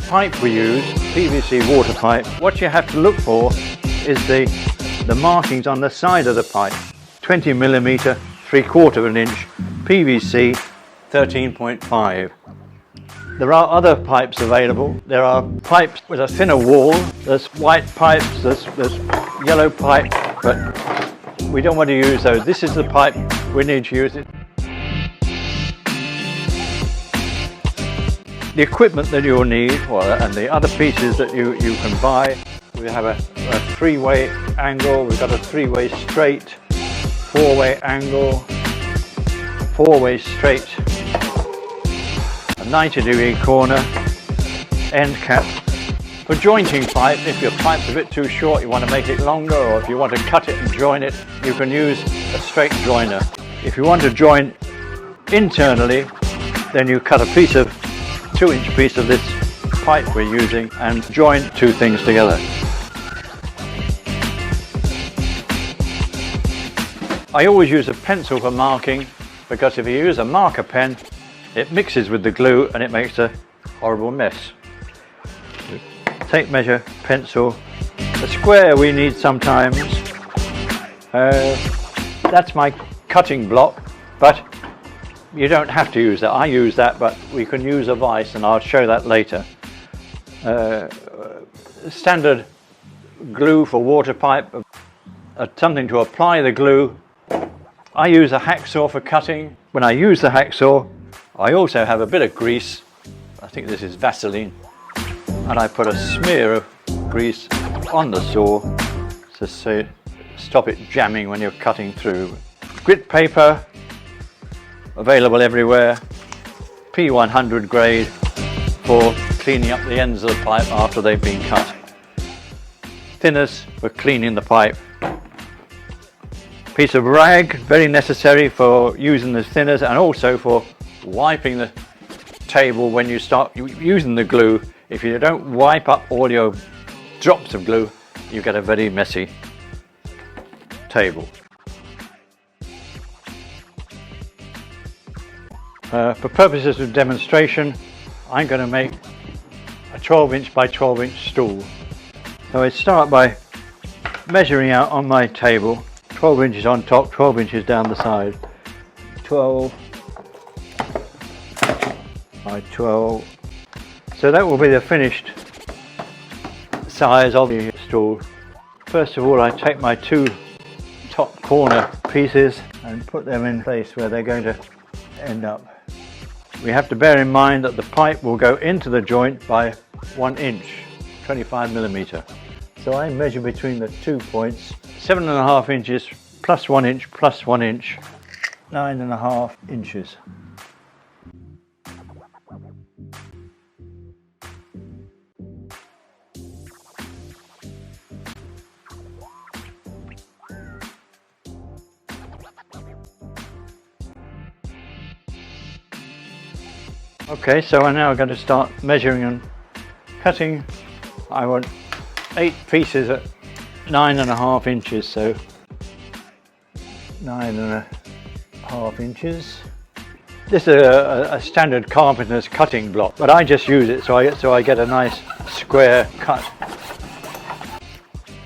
pipe we use, PVC water pipe, what you have to look for is the markings on the side of the pipe. 20mm, 3/4 inch, PVC 13.5. There are other pipes available. There are pipes with a thinner wall. There's white pipes, there's yellow pipe, but we don't want to use those. This is the pipe we need to use it. The equipment that you'll need, and the other pieces that you can buy, we have a 3-way angle, we've got a 3-way straight, 4-way angle, 4-way straight, a 90-degree corner, end cap. For jointing pipe, if your pipe's a bit too short, you want to make it longer, or if you want to cut it and join it, you can use a straight joiner. If you want to join internally, then you cut a 2-inch piece of this pipe we're using and join two things together. I always use a pencil for marking, because if you use a marker pen, it mixes with the glue and it makes a horrible mess. Tape measure, pencil. A square we need sometimes. That's my cutting block, but you don't have to use that. I use that, but we can use a vise, and I'll show that later. Standard glue for water pipe, something to apply the glue. I use a hacksaw for cutting. When I use the hacksaw, I also have a bit of grease. I think this is Vaseline. And I put a smear of grease on the saw to stop it jamming when you're cutting through. Grit paper, available everywhere. P100 grade for cleaning up the ends of the pipe after they've been cut. Thinners for cleaning the pipe. Piece of rag, very necessary for using the thinners and also for wiping the table when you start using the glue. If you don't wipe up all your drops of glue, you get a very messy table. For purposes of demonstration, I'm going to make a 12-inch by 12-inch stool. So I start by measuring out on my table, 12 inches on top, 12 inches down the side. 12 by 12. So that will be the finished size of the stool. First of all, I take my two top corner pieces and put them in place where they're going to end up. We have to bear in mind that the pipe will go into the joint by 1 inch, 25mm. So I measure between the 2 points, 7.5 inches plus 1 inch plus 1 inch, 9.5 inches. Okay, so I'm now going to start measuring and cutting. I want 8 pieces at 9.5 inches, so 9.5 inches. This is a standard carpenter's cutting block, but I just use it so I get a nice square cut.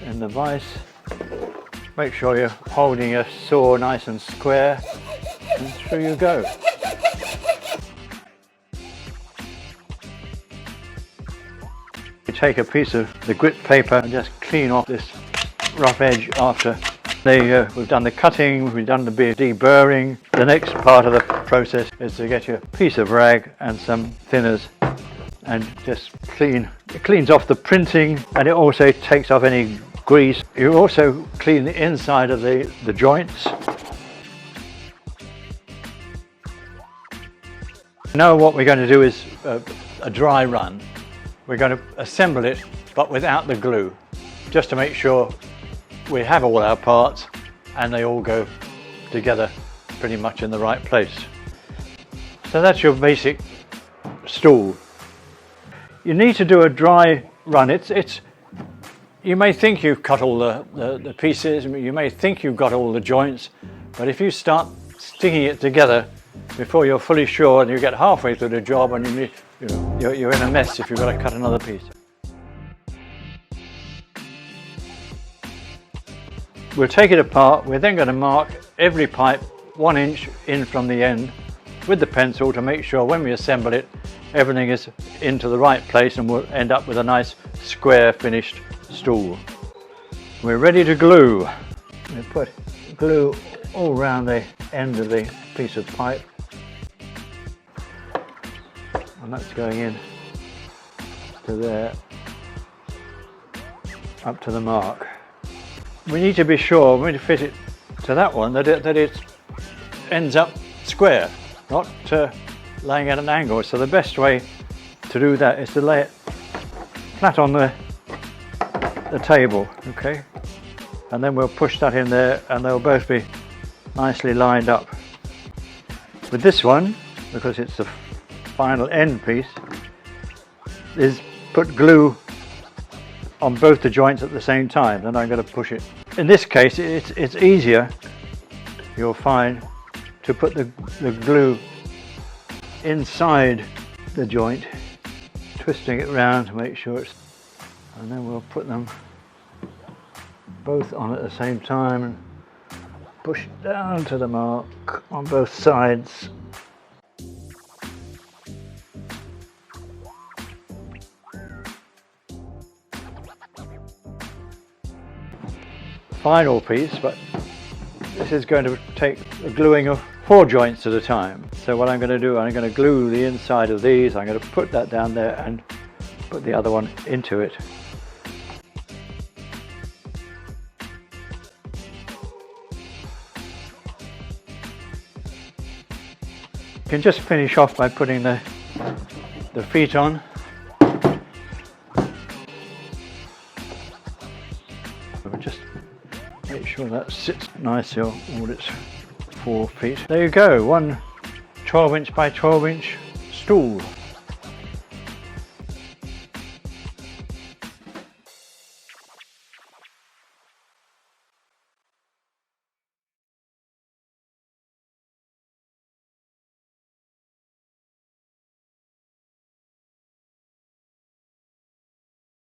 In the vise, make sure you're holding your saw nice and square, and through you go. You take a piece of the grit paper and just clean off this rough edge after we've done the cutting, we've done the deburring. The next part of the process is to get your piece of rag and some thinners and just clean. It cleans off the printing and it also takes off any grease. You also clean the inside of the joints. Now what we're going to do is a dry run. We're going to assemble it, but without the glue, just to make sure we have all our parts and they all go together pretty much in the right place. So that's your basic stool. You need to do a dry run. You may think you've cut all the pieces, you may think you've got all the joints, but if you start sticking it together, before you're fully sure, and you get halfway through the job and you're in a mess if you've got to cut another piece. We'll take it apart. We're then going to mark every pipe 1 inch in from the end with the pencil to make sure when we assemble it, everything is into the right place and we'll end up with a nice square finished stool. We're ready to glue. We put glue all around the end of the piece of pipe, and that's going in to there, up to the mark. We need to be sure when we fit it to that one that it ends up square, not laying at an angle. So the best way to do that is to lay it flat on the table, okay? And then we'll push that in there and they'll both be nicely lined up. With this one, because it's the final end piece, is put glue on both the joints at the same time. Then I'm going to push it. In this case, it's easier, you'll find, to put the glue inside the joint, twisting it round to make sure it's, and then we'll put them both on at the same time and push down to the mark on both sides. Final piece, but this is going to take the gluing of 4 joints at a time. So what I'm going to do, I'm going to glue the inside of these. I'm going to put that down there and put the other one into it. You can just finish off by putting the feet on. Just make sure that sits nicely on all its 4 feet. There you go, one 12 inch by 12 inch stool.